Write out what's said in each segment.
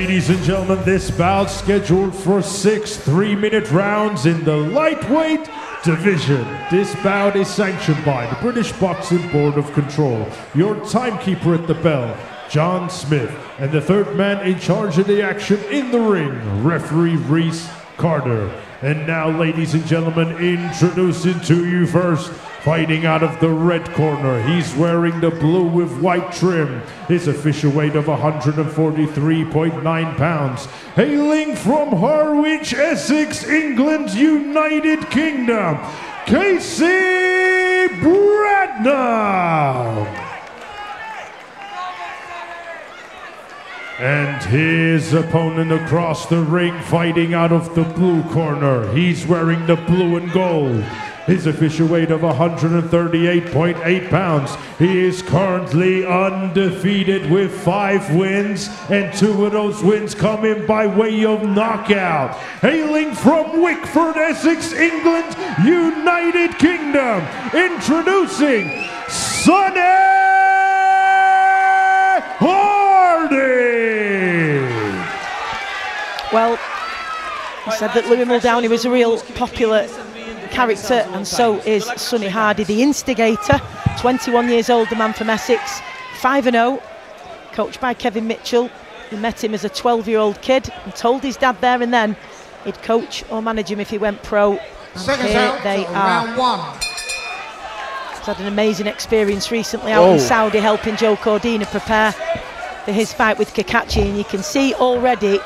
Ladies and gentlemen, this bout scheduled for 6 3-minute rounds in the lightweight division. This bout is sanctioned by the British Boxing Board of Control. Your timekeeper at the bell, John Smith, and the third man in charge of the action in the ring, referee Reese Carter. And now, ladies and gentlemen, introducing to you first, fighting out of the red corner, he's wearing the blue with white trim. His official weight of 143.9 pounds. Hailing from Harwich, Essex, England, United Kingdom, Kasey Bradnum. And his opponent across the ring, fighting out of the blue corner, he's wearing the blue and gold. His official weight of 138.8 pounds. He is currently undefeated with 5 wins, and 2 of those wins coming by way of knockout. Hailing from Wickford, Essex, England, United Kingdom, introducing Sonny Hardy. Well, he said that Louis Muldowney was a real popular character, and so is Sonny Hardy, the instigator. 21 years old, the man from Essex, 5-0, coached by Kevin Mitchell. He met him as a 12-year-old kid and told his dad there and then he'd coach or manage him if he went pro. And here they are. Round 1. He's had an amazing experience recently out in Saudi, helping Joe Cordina prepare for his fight with Kakachi, and you can see already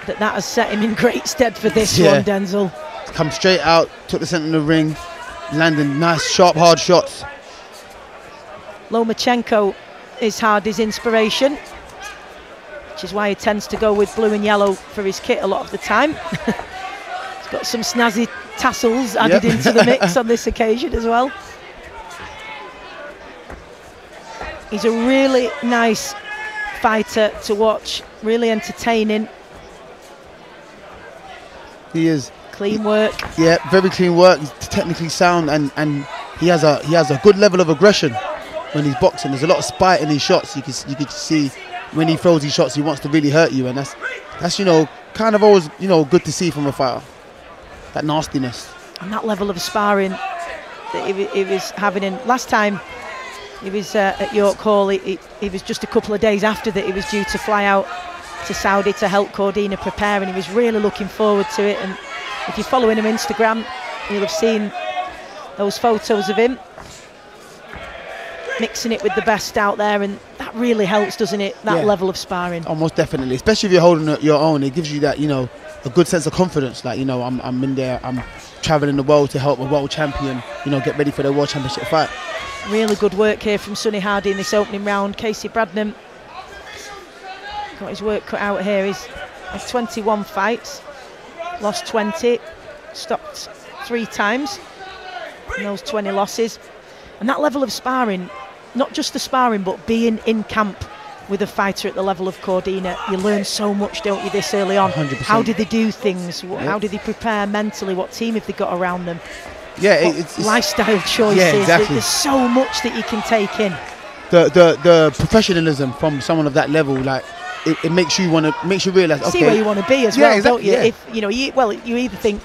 that has set him in great stead for this one, Denzel. Come straight out, took the centre of the ring, landing nice, sharp, hard shots. Lomachenko is Hardy's inspiration, which is why he tends to go with blue and yellow for his kit a lot of the time. He's got some snazzy tassels added into the mix on this occasion as well. He's a really nice fighter to watch, really entertaining. He is clean work. Yeah, very clean work. He's technically sound, and he has a good level of aggression when he's boxing. There's a lot of spite in his shots. You can see when he throws these shots, he wants to really hurt you, and that's kind of always good to see from a fighter. That nastiness and that level of sparring that he was having. In last time he was at York Hall, he was just a couple of days after that he was due to fly out to Saudi to help Cordina prepare, and he was really looking forward to it. And if you're following him on Instagram, you'll have seen those photos of him mixing it with the best out there, and that really helps, doesn't it, that level of sparring? Oh, most definitely, especially if you're holding your own. It gives you that, a good sense of confidence, like, I'm in there, I'm traveling the world to help a world champion, get ready for the world championship fight. Really good work here from Sonny Hardy in this opening round. Kasey Bradnum got his work cut out here. He's had 21 fights, lost 20, stopped 3 times in those 20 losses. And that level of sparring, not just the sparring, but being in camp with a fighter at the level of Cordina, you learn so much, don't you, this early on? 100%. How do they do things? How do they prepare mentally? What team have they got around them? Yeah, it's lifestyle choices. Yeah, exactly. There's so much that you can take in. The professionalism from someone of that level, like, it makes you realise, okay, see where you want to be as well, exactly, don't you? If you either think,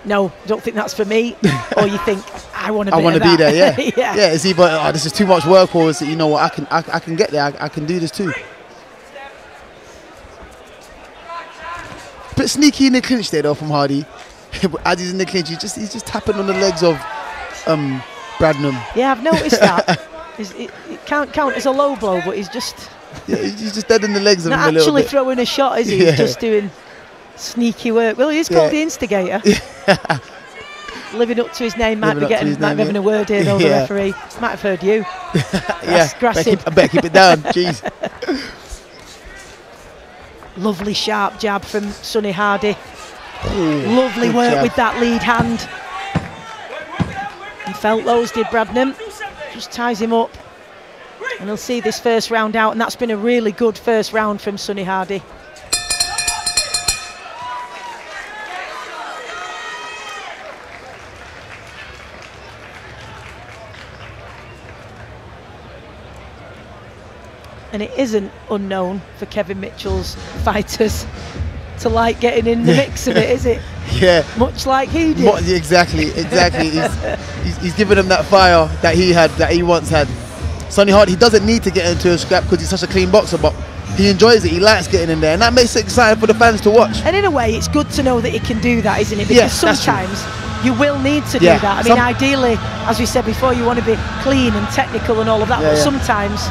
no, don't think that's for me, or you think, I want to be there. Yeah. yeah. It's either this is too much work, or is it, what, I can get there. I can do this too. Bit sneaky in the clinch there though from Hardy. As he's in the clinch, he's just tapping on the legs of Bradnum. Yeah, I've noticed that. It can't count as a low blow, but he's just dead in the legs of him a little bit. Not actually throwing a shot, is he? He's just doing sneaky work. Well, he is called the instigator. Living up to his name, might be having a word here though, the referee. Might have heard you. Aggressive. I better keep it down. Jeez. Lovely sharp jab from Sonny Hardy. Lovely work with that lead hand. He felt those, did Bradnum. Just ties him up. And he'll see this first round out, and that's been a really good first round from Sonny Hardy. And it isn't unknown for Kevin Mitchell's fighters to like getting in the mix of it, is it? Yeah. Much like he did. Exactly. He's given him that fire that he once had. Sonny Hardy, he doesn't need to get into a scrap because he's such a clean boxer, but he enjoys it. He likes getting in there, and that makes it exciting for the fans to watch. And in a way, it's good to know that he can do that, isn't it? Because sometimes you will need to do that. I mean, ideally, as we said before, you want to be clean and technical and all of that, but sometimes,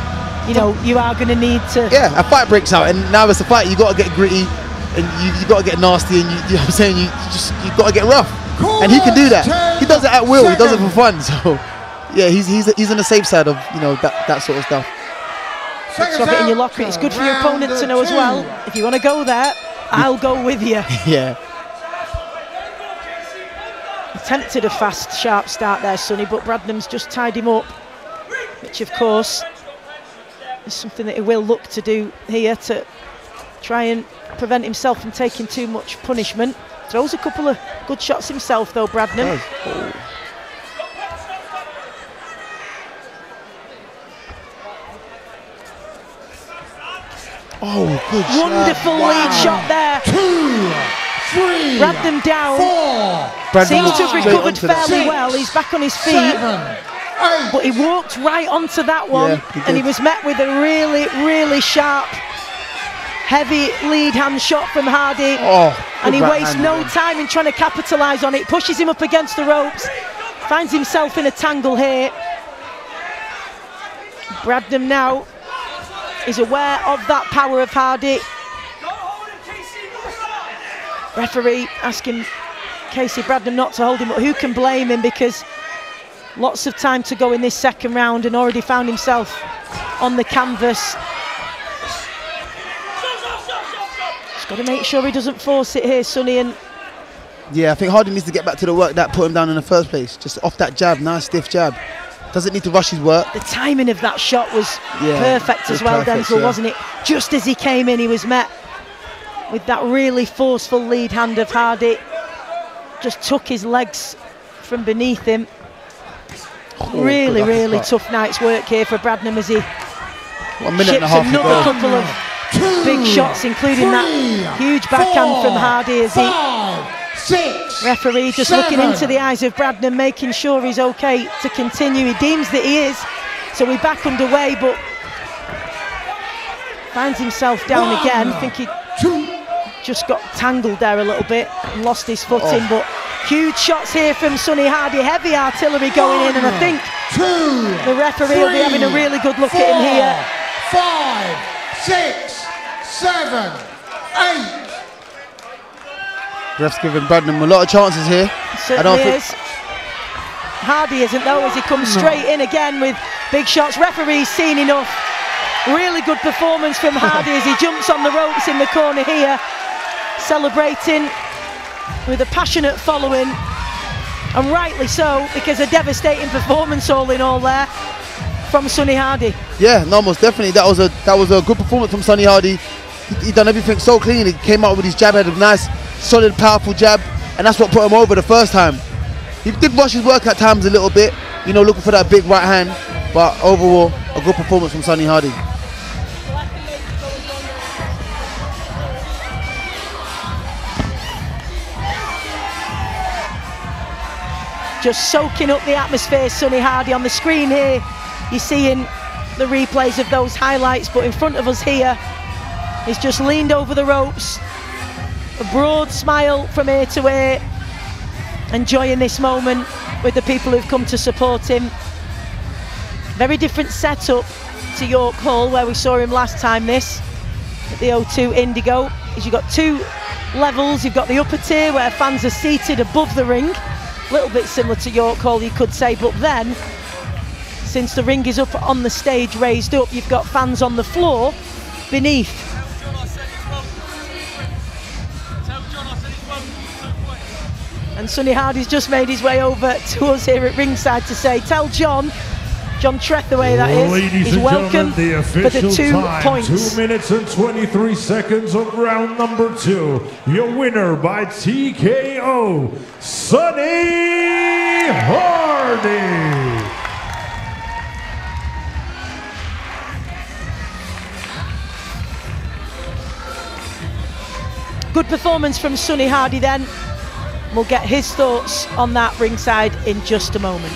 you know, you are going to need to... Yeah, a fight breaks out, and now it's a fight. You got to get gritty, and you got to get nasty, and you know what I'm saying, you got to get rough. And he can do that. He does it at will. He does it for fun. So, yeah, he's on the safe side of, you know, that sort of stuff. Drop it in your locker. It's good for your opponent to know as well. If you want to go there, I'll go with you. Yeah. Attempted a fast, sharp start there, Sonny, but Bradnum's just tied him up, which, of course, is something that he will look to do here to try and prevent himself from taking too much punishment. Throws a couple of good shots himself, though, Bradnum. Oh, good shot. Wonderful lead shot there. 2, 3, Bradnum down. 4, Seems to have recovered fairly well. He's back on his feet. 7, 8. But he walked right onto that one, and he was met with a really, really sharp, heavy lead hand shot from Hardy. And he wastes no time in trying to capitalise on it. Pushes him up against the ropes. Finds himself in a tangle here. Bradnum now is aware of that power of Hardy. Referee asking Kasey Bradnum not to hold him, but who can blame him, because lots of time to go in this second round and already found himself on the canvas. Just got to make sure he doesn't force it here, Sonny. And yeah, I think Hardy needs to get back to the work that put him down in the first place. Just off that jab, nice stiff jab. Doesn't need to rush his work. The timing of that shot was perfect as well, Denzel, wasn't it? Just as he came in, he was met with that really forceful lead hand of Hardy. Just took his legs from beneath him. Really, really tough night's work here for Bradnam as he chips another couple of big shots, including that huge backhand from Hardy as he... Referee just looking into the eyes of Bradnam, making sure he's okay to continue. He deems that he is, so we're back underway, but finds himself down again. I think he just got tangled there a little bit and lost his footing, but huge shots here from Sonny Hardy, heavy artillery going in, and I think the referee will be having a really good look at him here. 5, 6, 7, 8. Ref's giving Bradnam a lot of chances here. Certainly is. Hardy isn't, though, as he comes straight in again with big shots. Referee's seen enough. Really good performance from Hardy as he jumps on the ropes in the corner here, celebrating with a passionate following, and rightly so, because a devastating performance all in all there from Sonny Hardy. Yeah, no, most definitely. That was a good performance from Sonny Hardy. He done everything so clean. He came out with his jab, had a nice, solid, powerful jab, and that's what put him over the first time. He did rush his work at times a little bit, you know, looking for that big right hand, but overall, a good performance from Sonny Hardy. Just soaking up the atmosphere, Sonny Hardy. On the screen here, you're seeing the replays of those highlights, but in front of us here, he's just leaned over the ropes, a broad smile from ear to ear, enjoying this moment with the people who've come to support him. Very different setup to York Hall, where we saw him last time this, at the O2 Indigo, is you've got two levels. You've got the upper tier where fans are seated above the ring, a little bit similar to York Hall, you could say, but then, since the ring is up on the stage raised up, you've got fans on the floor beneath. And Sonny Hardy's just made his way over to us here at ringside to say, tell John Trethaway, that is, Ladies he's welcome the for the 2 time, points. 2 minutes and 23 seconds of round number 2. Your winner by TKO, Sonny Hardy. Good performance from Sonny Hardy then. We'll get his thoughts on that ringside in just a moment.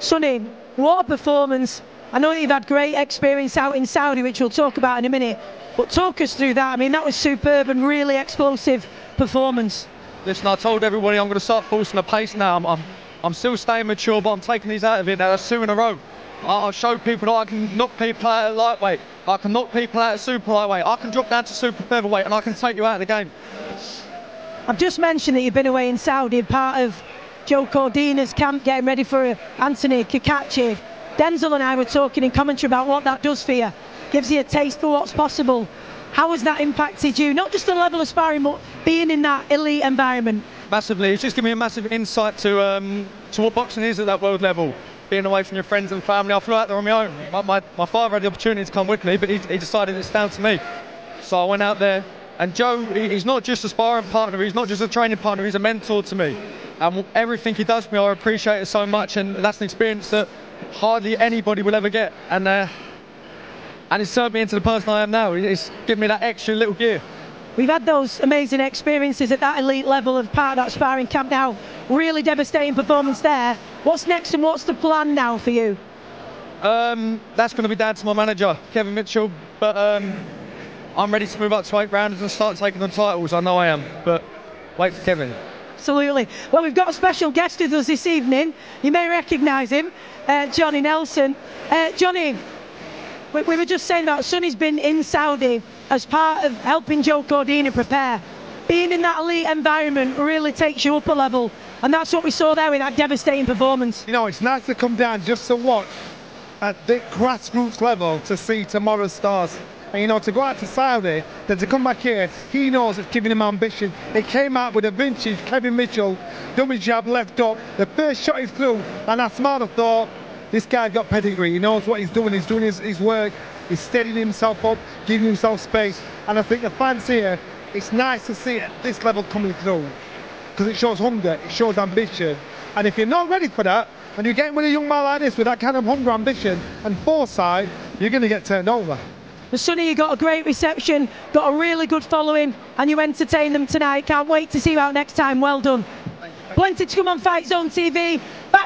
Sonny, what a performance. I know you've had great experience out in Saudi, which we'll talk about in a minute, but talk us through that. I mean, that was superb and really explosive performance. Listen, I told everybody I'm going to start forcing the pace now. I'm still staying mature, but I'm taking these out of it now. That's 2 in a row. I'll show people that I can knock people out at lightweight. I can knock people out at super lightweight. I can drop down to super featherweight and I can take you out of the game. I've just mentioned that you've been away in Saudi, part of Joe Cordina's camp, getting ready for Anthony Kakachi. Denzel and I were talking in commentary about what that does for you. Gives you a taste for what's possible. How has that impacted you? Not just the level of sparring, but being in that elite environment. Massively. It's just given me a massive insight to what boxing is at that world level. Being away from your friends and family. I flew out there on my own. My father had the opportunity to come with me, but he decided it's down to me. So I went out there. And Joe, he's not just a sparring partner, he's not just a training partner, he's a mentor to me. And everything he does for me, I appreciate it so much, and that's an experience that hardly anybody will ever get. And it's turned me into the person I am now. It's given me that extra little gear. We've had those amazing experiences at that elite level of part of that sparring camp now. Really devastating performance there. What's next and what's the plan now for you? That's going to be down to my manager, Kevin Mitchell. But I'm ready to move up to 8 rounds and start taking the titles. I know I am, but wait for Kevin. Absolutely. Well, we've got a special guest with us this evening. You may recognise him, Johnny Nelson. Johnny, we were just saying about Sonny's been in Saudi as part of helping Joe Cordina prepare. Being in that elite environment really takes you up a level, and that's what we saw there with that devastating performance. You know, it's nice to come down just to watch at the grassroots level to see tomorrow's stars. And you know, to go out to Saudi, then to come back here, he knows it's giving him ambition. He came out with a vintage Kevin Mitchell, double jab, left up. The first shot is through, and I smiled and thought, this guy's got pedigree. He knows what he's doing his work. He's steadying himself up, giving himself space. And I think the fans here, it's nice to see it, this level coming through. Because it shows hunger, it shows ambition. And if you're not ready for that, and you're getting with a young man like this with that kind of hunger, ambition, and foresight, you're going to get turned over. But Sonny, you got a great reception, got a really good following, and you entertained them tonight. Can't wait to see you out next time. Well done. Plenty to come on Fight Zone TV.